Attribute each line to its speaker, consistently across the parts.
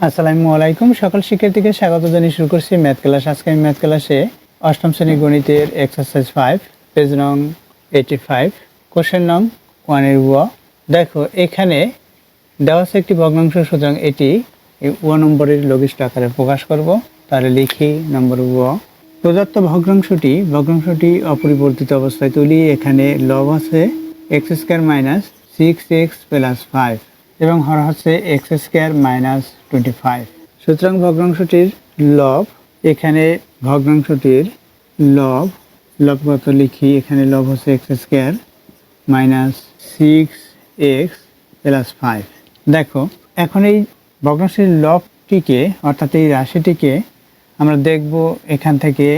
Speaker 1: আসসালামু আলাইকুম। সকল শিক্ষার্থীকে স্বাগত জানিয়ে শুরু করছি ম্যাথ ক্লাস। আজকে আমি ম্যাথ ক্লাসে অষ্টম শ্রেণী গণিতের এক্সারসাইজ 5 পেজ নং 85 কোশ্চেন নং 1 এর দেখো এখানে দেওয়া আছে একটি ভগ্নাংশ, সুতরাং এটি নম্বরের লঘিষ্ঠ আকারে প্রকাশ করব। তাহলে লিখি নম্বর প্রদত্ত ভগ্নাংশটি অপরিবর্তিত অবস্থায় তুলি। এখানে লব আছে x square minus 6x plus 5 এবং হর হচ্ছে এক্স স্কোয়ার মাইনাস 25। সুতরাং ভগ্নাংশটির লব, এখানে ভগ্নাংশটির লবগত লিখি। এখানে লব হচ্ছে x square minus 6x plus 5। দেখো এখন এই ভগ্নাংশের লবটিকে অর্থাৎ এই রাশিটিকে আমরা দেখব এখান থেকে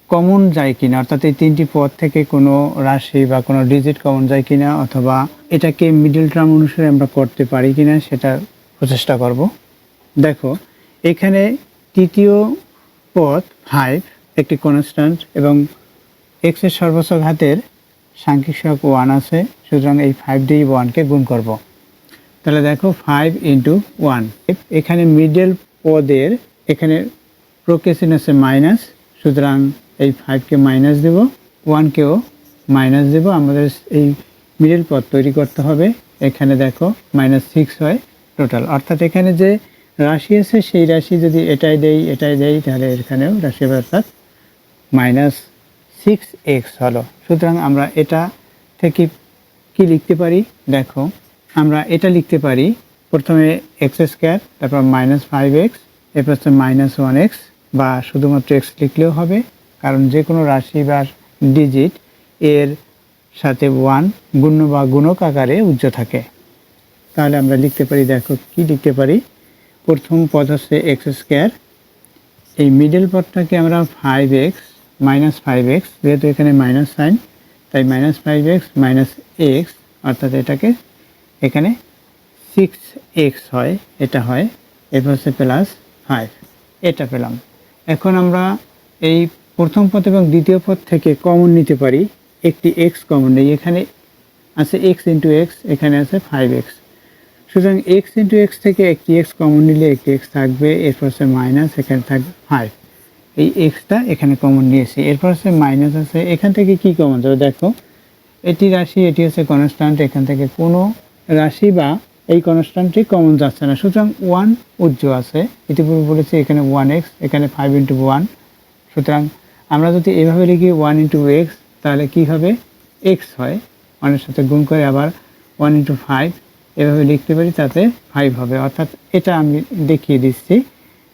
Speaker 1: কমন যায় কিনা, অর্থাৎ এই তিনটি পদ থেকে কোনো রাশি বা কোনো ডিজিট কমন যায় কিনা, অথবা এটাকে মিডল টার্ম অনুসারে আমরা করতে পারি কিনা সেটা প্রচেষ্টা করব। দেখো এখানে তৃতীয় পদ 5 একটি কনস্ট্যান্ট এবং x এর সর্বোচ্চ ঘাতের সাংখ্যিক সহগ 1 আছে, সুতরাং এই 5 দিয়ে 1কে গুণ করব। তাহলে দেখো 5 ইন্টু 1, এখানে মিডল পদের এখানে প্রোকেসিন আছে মাইনাস, সুতরাং এই 5কে মাইনাস দেব, 1কেও মাইনাস দেব। আমাদের এই মিডল পদ তৈরি করতে হবে। এখানে দেখো -6 হয় টোটাল, অর্থাৎ এখানে যে রাশি আছে সেই রাশি যদি এটাই দেই তাহলে এখানেও রাশি হবে, অর্থাৎ -6x হলো। সুতরাং আমরা এটা থেকে কি লিখতে পারি, দেখো আমরা এটা লিখতে পারি প্রথমে এক্স স্কোয়ার, তারপর -5x, এরপর হচ্ছে -1x, বা শুধুমাত্র x লিখলেও হবে, কারণ যে কোনো রাশি বা ডিজিট এর সাথে 1 গুণ্য বা গুণক আকারে উজ্জ থাকে। তাহলে আমরা লিখতে পারি, দেখো কি লিখতে পারি, প্রথম পদ হচ্ছে এক্স স্কোয়ার, এই মিডল পদটাকে আমরা 5x যেহেতু এখানে মাইনাস সাইন তাই -5x x, অর্থাৎ এটাকে এখানে 6x হয়, এটা হয়, এরপর হচ্ছে প্লাস 5, এটা পেলাম। এখন আমরা এই প্রথম পদ এবং দ্বিতীয় পদ থেকে কমন নিতে পারি, একটি x কমন নেই, এখানে আছে x ইন্টু এক্স, এখানে আছে 5x, সুতরাং x ইন্টু এক্স থেকে একটি x কমন নিলে একটি x থাকবে, এরপর হচ্ছে মাইনাস, এখানে থাকবে 5, এই xটা এখানে কমন নিয়েছি, এরপর হচ্ছে মাইনাস আছে, এখান থেকে কি কমন যাবে, দেখো এটি রাশি, এটি হচ্ছে কনস্ট্যান্ট, এখান থেকে কোনো রাশি বা এই কনস্ট্যান্টটি কমন যাচ্ছে না, সুতরাং 1 উজ্জ আছে, ইতিপূর্বে বলেছি এখানে 1x, এখানে 5 ইন্টু 1, সুতরাং আমরা যদি এভাবে লিখি 1 ইন্টু x, তাহলে কি হবে, x হয়, 1-এর সাথে গুণ করে আবার 1 ইন্টু 5 এভাবে লিখতে পারি, তাতে 5 হবে, অর্থাৎ এটা আমি দেখিয়ে দিচ্ছি।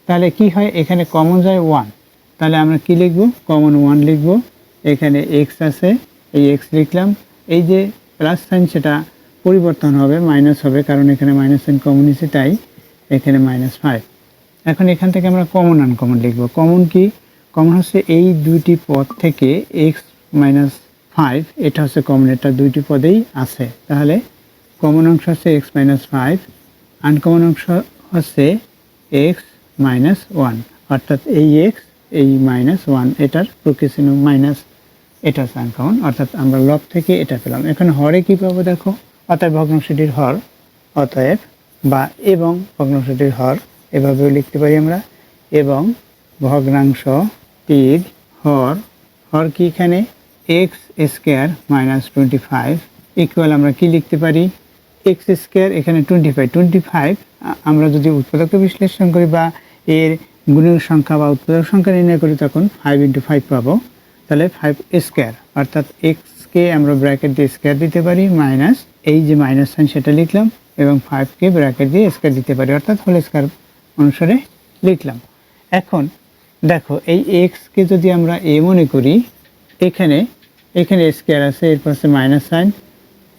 Speaker 1: তাহলে কি হয়, এখানে কমন যায় 1, তাহলে আমরা কি লিখব, কমন 1 লিখব, এখানে x আছে, এই x লিখলাম, এই যে প্লাস সাইন সেটা পরিবর্তন হবে, মাইনাস হবে, কারণ এখানে মাইনাস সাইন কমন নিচ্ছে, তাই এখানে -5। এখন এখান থেকে আমরা কমন আনকমন লিখব। কমন কি, কমন হচ্ছে এই দুইটি পদ থেকে x - 5, এটা হচ্ছে কমন, এটা দুইটি পদেই আছে, তাহলে কমন অংশ হচ্ছে x - 5, আনকমন অংশ হচ্ছে x - 1, অর্থাৎ এই x এই -1 এটার প্রকৃতিচিহ্ন মাইনাস, এটা হচ্ছে আনকমন, অর্থাৎ আমরা লব থেকে এটা পেলাম। এখন হরে কি পাবো, দেখো অতএব ভগ্নাংশটির হর, অতএব বা এবং ভগ্নাংশটির হর এভাবেও লিখতে পারি আমরা, এবং ভগ্নাংশটির হর কি, এখানে এক্স স্কোয়ার মাইনাস 25 ইকুয়াল আমরা কি লিখতে পারি, এক্স স্কোয়ার, এখানে 25 আমরা যদি উৎপাদক বিশ্লেষণ করি বা এর গুণের সংখ্যা বা উৎপাদক সংখ্যা নির্ণয় করি, তখন 5 ইন্টু 5 পাবো, তাহলে 5 স্কোয়ার, অর্থাৎ এক্সকে আমরা ব্র্যাকেট দিয়ে স্কোয়ার দিতে পারি, মাইনাস এই যে মাইনাস সাইন সেটা লিখলাম, এবং 5কে ব্র্যাকেট দিয়ে স্কোয়ার দিতে পারি, অর্থাৎ হোল স্কোয়ার অনুসারে লিখলাম। এখন দেখো এই এক্সকে যদি আমরা এ মনে করি, এখানে স্কোয়ার আছে, এরপর হচ্ছে মাইনাস সাইন,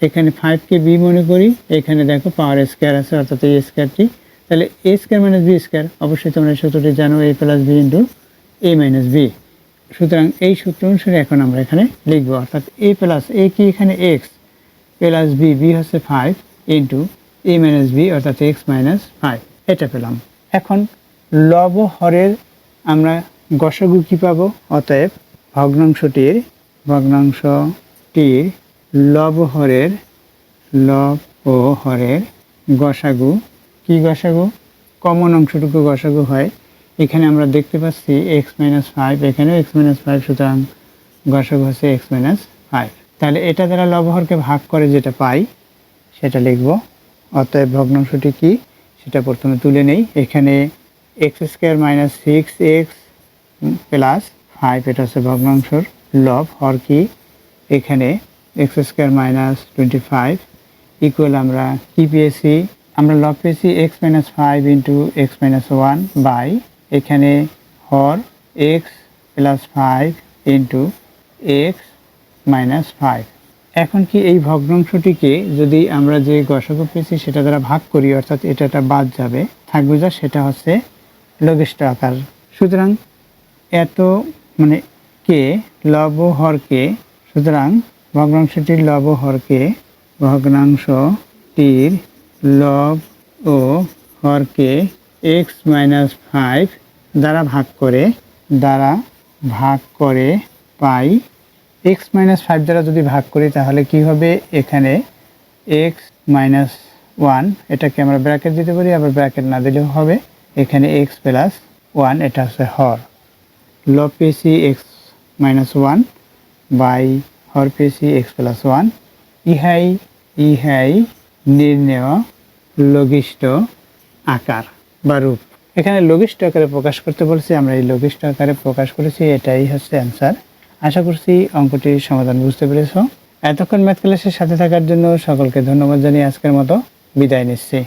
Speaker 1: এখানে 5কে বি মনে করি, এখানে দেখো পাওয়ার স্কোয়ার আছে, অর্থাৎ এই স্কোয়ারটি, তাহলে A square minus B square, অবশ্যই তোমরা সূত্রটি জানো, a plus B into A minus B, সুতরাং এই সূত্র অনুসারে এখন আমরা এখানে লিখবো, অর্থাৎ এ প্লাস এ কি, এখানে এক্স প্লাস বি হচ্ছে 5 ইন্টু এ মাইনাস বি, অর্থাৎ এক্স মাইনাস 5, এটা পেলাম। এখন লব হরের আমরা গসাগু কি পাবো, অতএব ভগ্নাংশটির লব ও হরের গসাগু কি, গসাগু কমন অংশটুকু গসাগু হয়। এখানে আমরা দেখতে পাচ্ছি x-5, এখানেও x-5, সুতরাং গসাগু হচ্ছে x-5। তাহলে এটা দ্বারা লবহরকে ভাগ করে যেটা পাই সেটা লিখব। অতএব ভগ্নাংশটি কি সেটা প্রথমে তুলে নেই। এখানে x² - 6x প্লাস 5 এটা হচ্ছে ভগ্নাংশর লব। হর কি এখানে x² - 25 ইকুয়াল আমরা কি পেয়েছি, আমরা লব পেয়েছি x-5 ইন্টু x-1 বাই এখানে হর x + 5 ইন্টু x-5। এখন কি এই ভগ্নাংশটিকে যদি আমরা যে গসাগু পেয়েছি সেটা দ্বারা ভাগ করি, অর্থাৎ এটা বাদ যাবে, থাকবে যা সেটা হচ্ছে লঘিষ্ঠ আকার। সুতরাং এত মানে কে লব ও হরকে, সুতরাং ভগ্নাংশটির লব ও হরকে, ভগ্নাংশটির লব ও হরকে x-5 দ্বারা ভাগ করে পাই। x-5 দ্বারা যদি ভাগ করি তাহলে কি হবে, এখানে x-1 এটাকে আমরা ব্র্যাকেট দিতে পারি, আবার ব্র্যাকেট না দিলেও হবে। এখানে x+1 এটা হচ্ছে হর। লব পেয়েছি x-1 বাই হর পেয়েছি x+1। ইহাই নির্ণেয় লঘিষ্ঠ আকার বা রূপ। এখানে লঘিষ্ঠ আকারে প্রকাশ করতে বলছি, আমরা এই লঘিষ্ঠ আকারে প্রকাশ করেছি, এটাই হচ্ছে অ্যান্সার। আশা করছি অঙ্কটির সমাধান বুঝতে পেরেছ। এতক্ষণ ম্যাথ ক্লাসের সাথে থাকার জন্য সকলকে ধন্যবাদ জানিয়ে আজকের মতো বিদায় নিচ্ছি।